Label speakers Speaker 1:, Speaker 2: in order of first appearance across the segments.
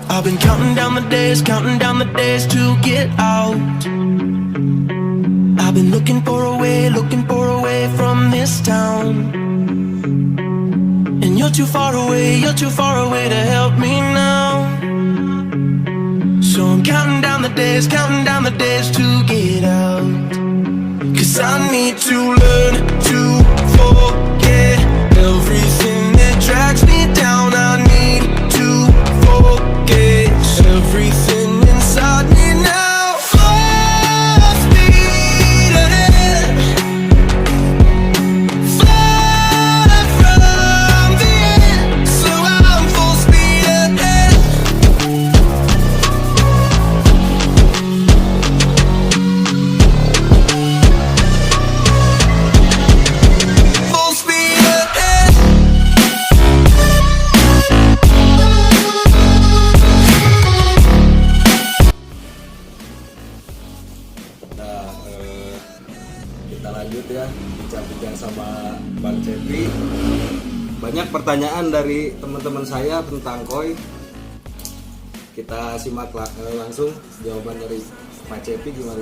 Speaker 1: I've been counting down the days to get out. I've been looking for a way from this town. And you're too far away to help me now. So I'm counting down the days to get out. 'Cause I need to learn to forget everything that drags me down. I need to forget everything inside me now. Full speed ahead, far from the end. So I'm full speed ahead. Full speed ahead.
Speaker 2: Nah, kita lanjut ya, bincang-bincang sama Bang Cepi. Banyak pertanyaan dari teman-teman saya tentang koi. Kita simak langsung jawaban dari Pak Cepi gimana.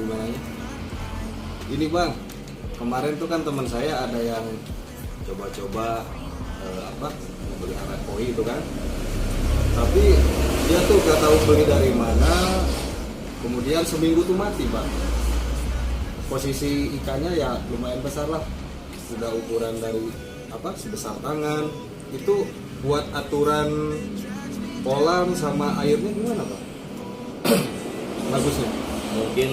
Speaker 2: Ini Bang, kemarin tuh kan teman saya ada yang coba-coba melihara koi itu kan. Tapi dia tuh gak tahu beli dari mana. Kemudian seminggu tuh mati Bang. Posisi ikannya ya lumayan besar lah, sudah ukuran dari sebesar tangan. Itu buat aturan kolam sama airnya gimana Pak? Bagusnya
Speaker 3: Mungkin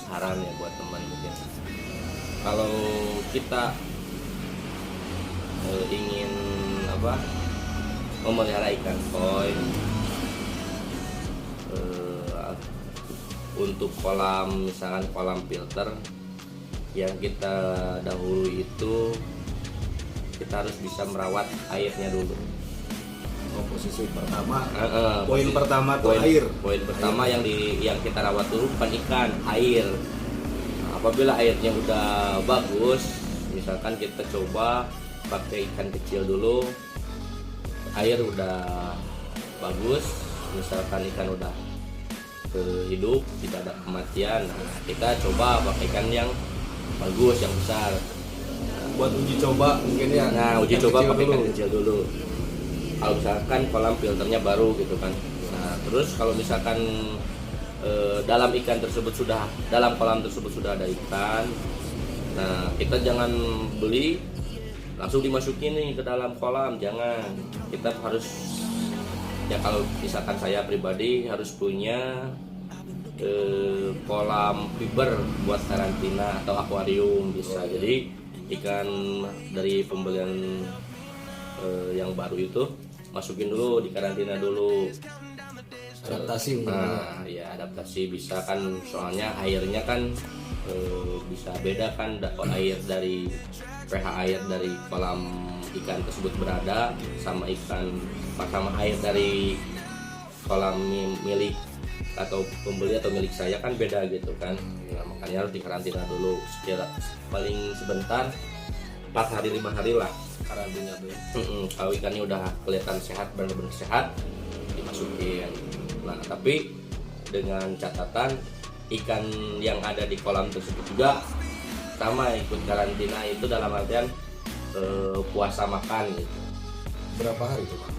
Speaker 3: saran ya buat teman mungkin. Kalau kita ingin memelihara ikan koi, untuk kolam, misalkan kolam filter yang kita dahulu itu kita harus bisa merawat airnya dulu.
Speaker 2: posisi pertama, poin pertama tuh air.
Speaker 3: Poin pertama yang kita rawat dulu bukan ikan, air. Nah, apabila airnya udah bagus, misalkan kita coba pakai ikan kecil dulu, air udah bagus, misalkan ikan udah hidup, tidak ada kematian, nah, kita coba pakai ikan yang bagus, yang besar.
Speaker 2: Buat uji coba mungkin ya.
Speaker 3: Nah, uji coba pakai ikan kecil dulu. Kalau misalkan kolam filternya baru gitu kan. Nah, terus kalau misalkan dalam kolam tersebut sudah ada ikan, nah kita jangan beli langsung dimasukin nih ke dalam kolam, jangan. Kita harus ya, kalau misalkan saya pribadi harus punya kolam fiber buat karantina atau akuarium bisa. Jadi ikan dari pembelian yang baru itu masukin dulu di karantina dulu,
Speaker 2: adaptasi.
Speaker 3: Nah ya adaptasi bisa kan, soalnya airnya kan bisa beda kan, air dari pH air dari kolam ikan tersebut berada sama air dari kolam milik atau pembeli atau milik saya kan beda gitu kan. Nah, makanya harus dikarantina dulu paling sebentar, 4 hari 5 hari lah karantina dulu. Kalau ikannya udah kelihatan sehat, benar-benar sehat, dimasukin. Nah tapi dengan catatan ikan yang ada di kolam tersebut juga sama ikut karantina, itu dalam artian puasa makan gitu.
Speaker 2: Berapa hari tuh Pak?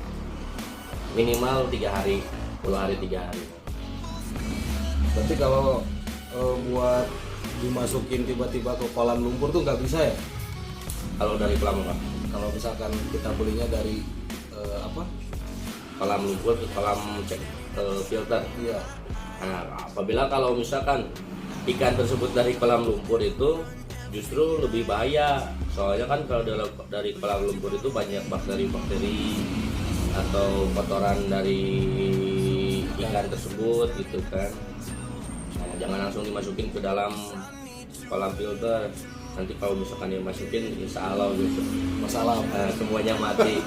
Speaker 3: Minimal 3 hari, 10 hari 3 hari.
Speaker 2: Berarti kalau buat dimasukin tiba-tiba ke kolam lumpur tuh nggak bisa ya?
Speaker 3: Kalau dari kolam apa?
Speaker 2: Kalau misalkan kita belinya dari
Speaker 3: Kolam lumpur ke kolam filter.
Speaker 2: Iya.
Speaker 3: Nah, apabila kalau misalkan ikan tersebut dari kolam lumpur itu justru lebih bahaya. Soalnya kan kalau dari kolam lumpur itu banyak bakteri-bakteri atau kotoran dari ikan tersebut gitu kan. Nah, jangan langsung dimasukin ke dalam kolam filter. Nanti kalau misalkan dimasukin insya Allah gitu,
Speaker 2: Masalah.
Speaker 3: semuanya mati.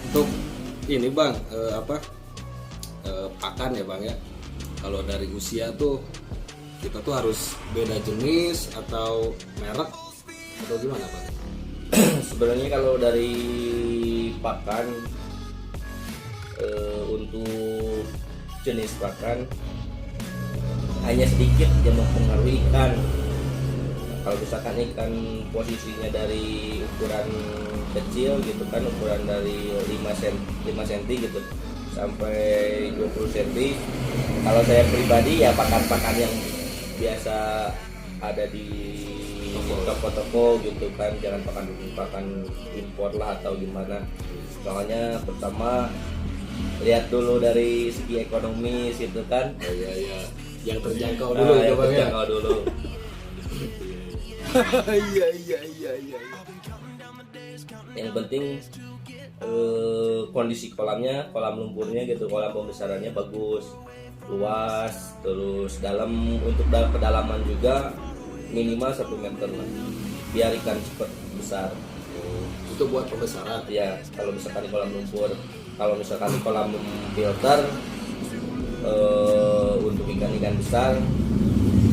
Speaker 2: Untuk ini Bang, pakan ya bang ya. Kalau dari usia tuh kita tuh harus beda jenis atau merek atau gimana bang?
Speaker 3: Sebenarnya kalau dari pakan, untuk jenis pakan hanya sedikit yang mempengaruhi ikan. Kalau misalkan ikan posisinya dari ukuran kecil gitu kan, ukuran dari 5 cm gitu sampai 20 cm, kalau saya pribadi ya pakan-pakan yang biasa ada di toko-toko gitu kan, jangan pakan impor lah atau gimana. Soalnya pertama lihat dulu dari segi ekonomis gitu kan.
Speaker 2: Oh iya iya, yang terjangkau dulu
Speaker 3: Yang
Speaker 2: bang ya.
Speaker 3: terjangkau dulu.
Speaker 2: Iya iya iya iya.
Speaker 3: Yang penting kondisi kolamnya, kolam lumpurnya gitu, kolam pembesarannya bagus, luas, terus dalam, untuk kedalaman juga minimal 1 meter lah, biar ikan cepat besar.
Speaker 2: Itu buat pembesaran.
Speaker 3: Ya kalau misalkan di kolam lumpur. Kalau misalkan di kolam filter, untuk ikan-ikan besar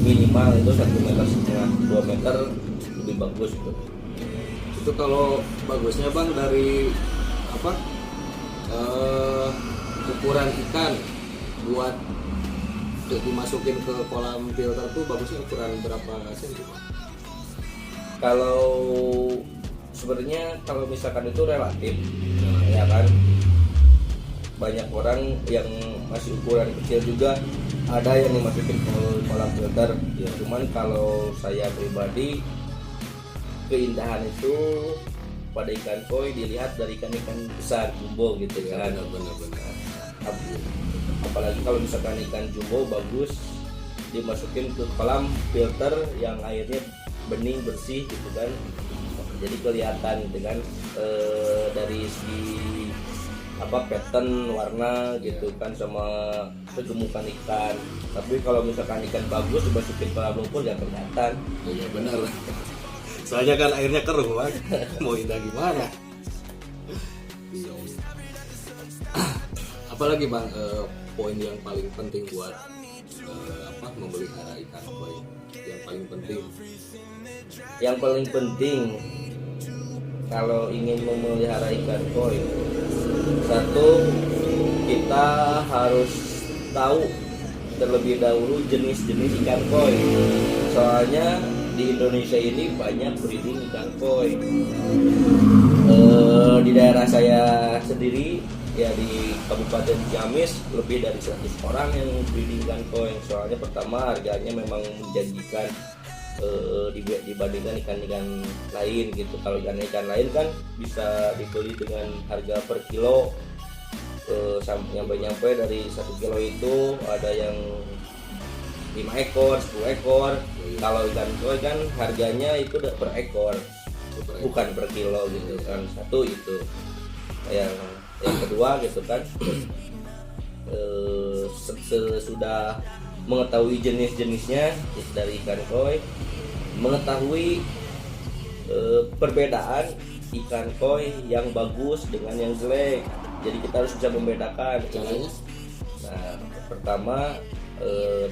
Speaker 3: minimal itu 1,5 meter, 2 meter lebih bagus gitu.
Speaker 2: Itu kalau bagusnya bang dari apa, ukuran ikan buat dimasukin ke kolam filter tuh bagusnya ukuran berapa senti?
Speaker 3: Kalau sebenarnya kalau misalkan itu relatif, ya kan, banyak orang yang masih ukuran kecil juga ada yang dimasukin ke kolam filter ya. Cuman kalau saya pribadi, keindahan itu pada ikan koi dilihat dari ikan-ikan besar jumbo gitu kan.
Speaker 2: Benar-benar.
Speaker 3: Apalagi kalau misalkan ikan jumbo bagus dimasukin ke kolam filter yang airnya bening bersih gitu kan, jadi kelihatan gitu kan, dari segi apa, pattern warna gitu kan, sama kegemukan ikan. Tapi kalau misalkan ikan bagus dimasukin kolam lumpur ya kelihatan.
Speaker 2: Iya benar. Soalnya kan airnya keruh bang. Mau indah gimana? Iya. Apalagi bang, poin yang paling penting buat memelihara ikan koi, yang paling penting?
Speaker 3: Yang paling penting kalau ingin memelihara ikan koi, satu, kita harus tahu terlebih dahulu jenis-jenis ikan koi. Soalnya di Indonesia ini banyak breeding ikan koi. Di daerah saya sendiri ya, di Kabupaten Ciamis lebih dari 100 orang yang breeding ikan koi. Soalnya pertama harganya memang menjanjikan dibandingkan ikan-ikan lain gitu. Kalau ikan lain kan bisa dibeli dengan harga per kilo, sampai nyampe dari 1 kilo itu ada yang 5 ekor, 10 ekor. Kalau ikan koi kan harganya itu per ekor, bukan per kilo gitu kan. Satu itu. Yang kedua gitu kan, sesudah mengetahui jenis-jenisnya dari ikan koi, mengetahui perbedaan ikan koi yang bagus dengan yang jelek. Jadi kita harus bisa membedakan.
Speaker 2: Caranya?
Speaker 3: Nah, pertama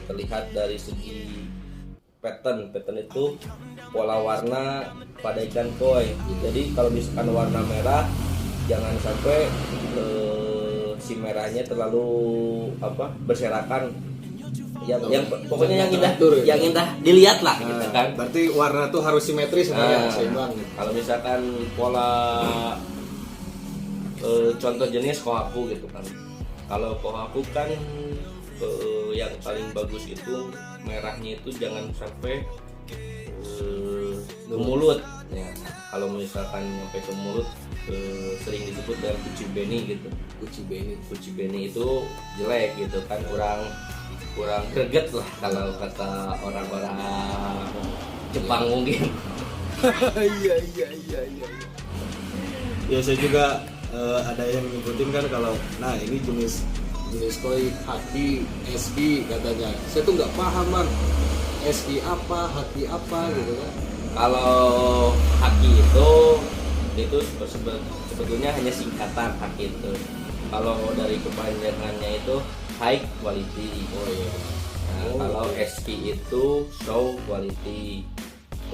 Speaker 3: terlihat dari segi pattern itu pola warna pada ikan koi. Jadi kalau misalkan warna merah, jangan sampai si merahnya terlalu berserakan. Yang pokoknya yang indah dilihat lah gitu kan.
Speaker 2: Berarti warna tuh harus simetris ya, seimbang.
Speaker 3: Kalau misalkan pola contoh jenis kohaku gitu kan. Kalau kohaku kan yang paling bagus itu merahnya itu jangan sampai ke mulut ya. Kalau misalkan sampai ke mulut, sering disebut dengan kucibeni gitu. Kucibeni itu jelek gitu kan, kurang greget lah kalau kata orang-orang Jepang mungkin.
Speaker 2: Iya. Ya saya juga ada yang nyebutin kan kalau, nah ini jenis koi haki, SI katanya. Saya tuh nggak paham bang, SI apa, haki apa gitu kan.
Speaker 3: Kalau haki itu sebetulnya hanya singkatan haki itu. Kalau dari kepanjangannya itu high quality.
Speaker 2: Oh iya.
Speaker 3: Nah, kalau SQ itu show quality.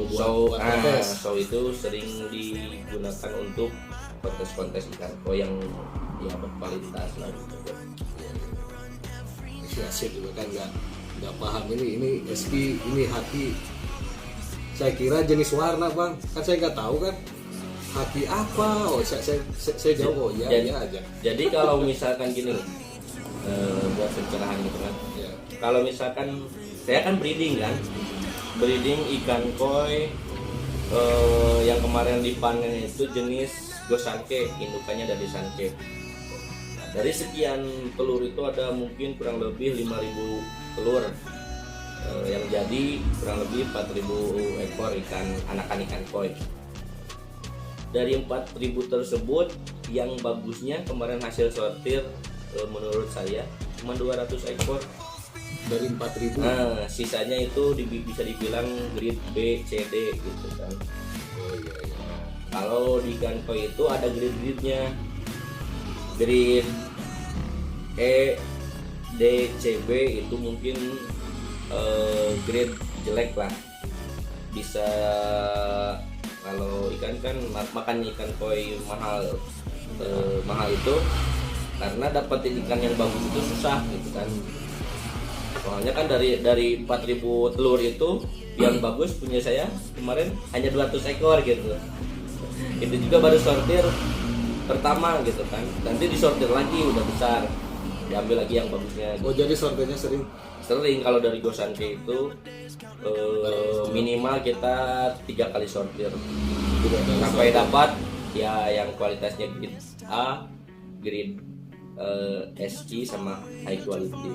Speaker 2: Buat kontes.
Speaker 3: Show itu sering digunakan untuk kontes-kontes ikan koi yang ya berkualitas lah gitu.
Speaker 2: Saya juga kan nggak paham ini SQ ini haki. Saya kira jenis warna bang, kan saya nggak tahu kan haki apa. Oh saya jawab oh ya aja.
Speaker 3: Jadi kalau misalkan gini, buat pencerahan gitu kan.
Speaker 2: Ya.
Speaker 3: Kalau misalkan saya kan breeding kan, breeding ikan koi yang kemarin dipanen itu jenis Gosanke, indukannya dari Sanke. Dari sekian telur itu ada mungkin kurang lebih 5.000 telur, yang jadi kurang lebih 4.000 ekor anakan ikan koi. Dari 4.000 tersebut yang bagusnya kemarin hasil sortir menurut saya cuma 200 ekor.
Speaker 2: Dari 4.000.
Speaker 3: Nah, sisanya itu bisa dibilang grade B, C, D gitu kan.
Speaker 2: Oh iya.
Speaker 3: Kalau di ikan koi itu ada grade-nya. Grade E, D, C, B itu mungkin grade jelek lah. Bisa kalau ikan kan makan ikan koi mahal itu karena dapetin ikan yang bagus itu susah gitu kan. Soalnya kan dari 4.000 telur itu yang bagus punya saya kemarin hanya 200 ekor gitu. Itu juga baru sortir pertama gitu kan. Nanti disortir lagi udah besar, diambil lagi yang bagusnya.
Speaker 2: Oh jadi sortirnya sering?
Speaker 3: Sering. Kalau dari Gosanke itu minimal kita 3 kali sortir sampai dapat ya yang kualitasnya grade A, grade SQ sama high quality.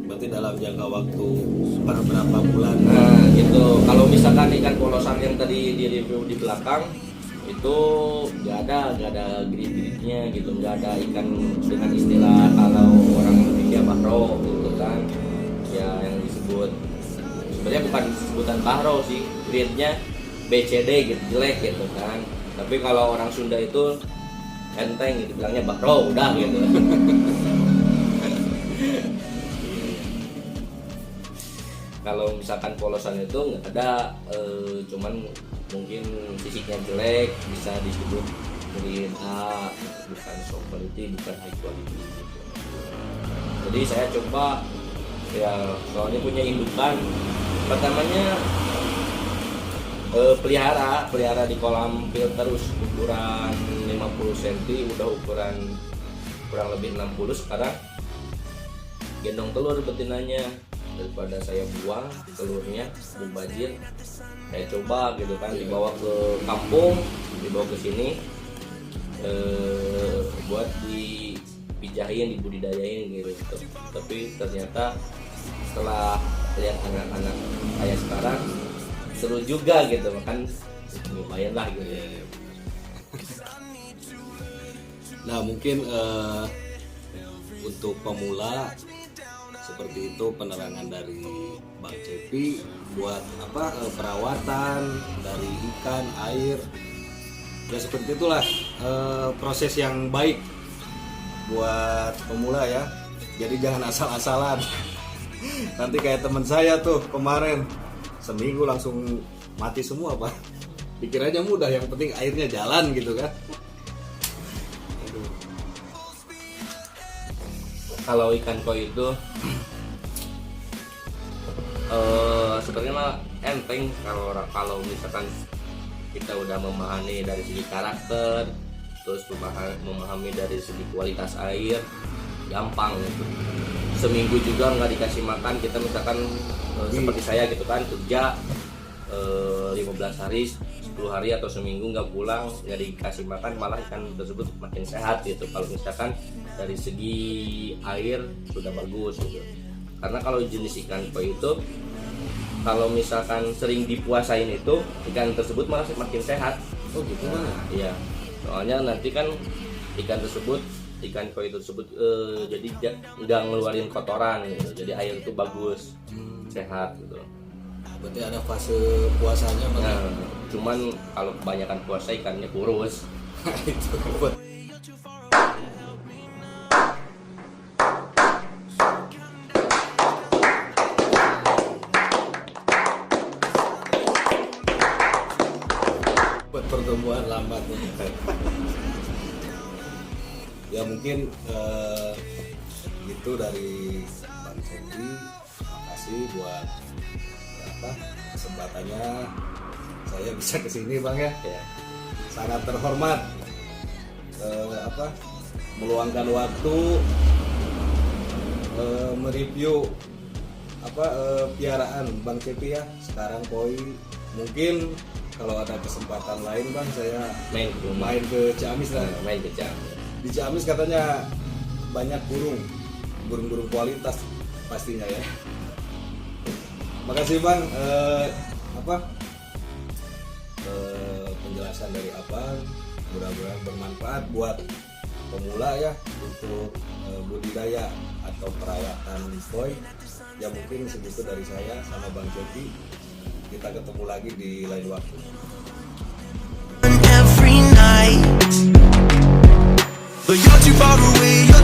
Speaker 2: Berarti dalam jangka waktu berapa bulan?
Speaker 3: Nah gitu. Kalau misalkan ikan polosan yang tadi di review di belakang itu nggak ada grade-grade-nya gitu, nggak ada ikan dengan istilah kalau orang Indonesia bahro gitu kan, ya yang disebut sebenarnya bukan sebutan bahro sih, grade-nya BCD gitu, jelek gitu kan. Tapi kalau orang Sunda itu enteng gitu, bilangnya bahro udah gitu. Kalau misalkan polosan itu nggak ada, cuman mungkin fisiknya jelek, bisa disebut grade A, bukan soft quality, bukan high quality gitu. Jadi saya coba ya, soalnya punya indukan, pertamanya pelihara di kolam filter ukuran 50 cm, udah ukuran kurang lebih 60 sekarang. Gendong telur betinanya, daripada saya buang telurnya mubazir, saya coba gitu kan, dibawa ke kampung, dibawa ke sini buat dipijahin, dibudidayain gitu. Tapi ternyata setelah lihat anak-anak saya sekarang seru juga gitu, kan lumayan lah gitu.
Speaker 2: Nah mungkin untuk pemula seperti itu penerangan dari Bang Cepi buat perawatan dari ikan, air, ya seperti itulah proses yang baik buat pemula ya. Jadi jangan asal-asalan. Nanti kayak teman saya tuh kemarin seminggu langsung mati semua Pak. Dikiranya mudah, yang penting airnya jalan gitu kan.
Speaker 3: Kalau ikan koi itu sebenarnya mah enteng kalau misalkan kita udah memahami dari segi karakter, terus memahami dari segi kualitas air, gampang gitu. Seminggu juga nggak dikasih makan, kita misalkan seperti saya gitu kan, kerja 15 hari, 10 hari atau seminggu nggak pulang, nggak dikasih makan, malah ikan tersebut makin sehat gitu. Kalau misalkan dari segi air sudah bagus gitu. Karena kalau jenis ikan koi itu kalau misalkan sering dipuasain itu ikan tersebut malah makin sehat.
Speaker 2: Oh gitu kan?
Speaker 3: Iya. Soalnya nanti kan ikan koi tersebut jadi nggak ngeluarin kotoran gitu. Jadi air itu bagus, sehat gitu.
Speaker 2: Berarti ada fase puasanya Bang.
Speaker 3: Nah, cuman kalau kebanyakan puasa ikannya kurus.
Speaker 2: Itu pertumbuhan lambat. Ya mungkin itu dari Bang Cepi. Makasih buat kesempatannya saya bisa kesini Bang ya. Sangat terhormat meluangkan waktu mereview piaraan Bang Cepi ya. Sekarang Koi mungkin kalau ada kesempatan lain Bang saya main ke Ciamis lah.
Speaker 3: Main ke Ciamis.
Speaker 2: Di Ciamis katanya banyak burung kualitas pastinya ya. Makasih Bang penjelasan dari Abang, mudah-mudahan bermanfaat buat pemula ya untuk budidaya atau perawatan koi. Ya mungkin segitu dari saya sama Bang Cepi. Kita ketemu lagi di lain waktu.
Speaker 1: Every night, but you're too far away.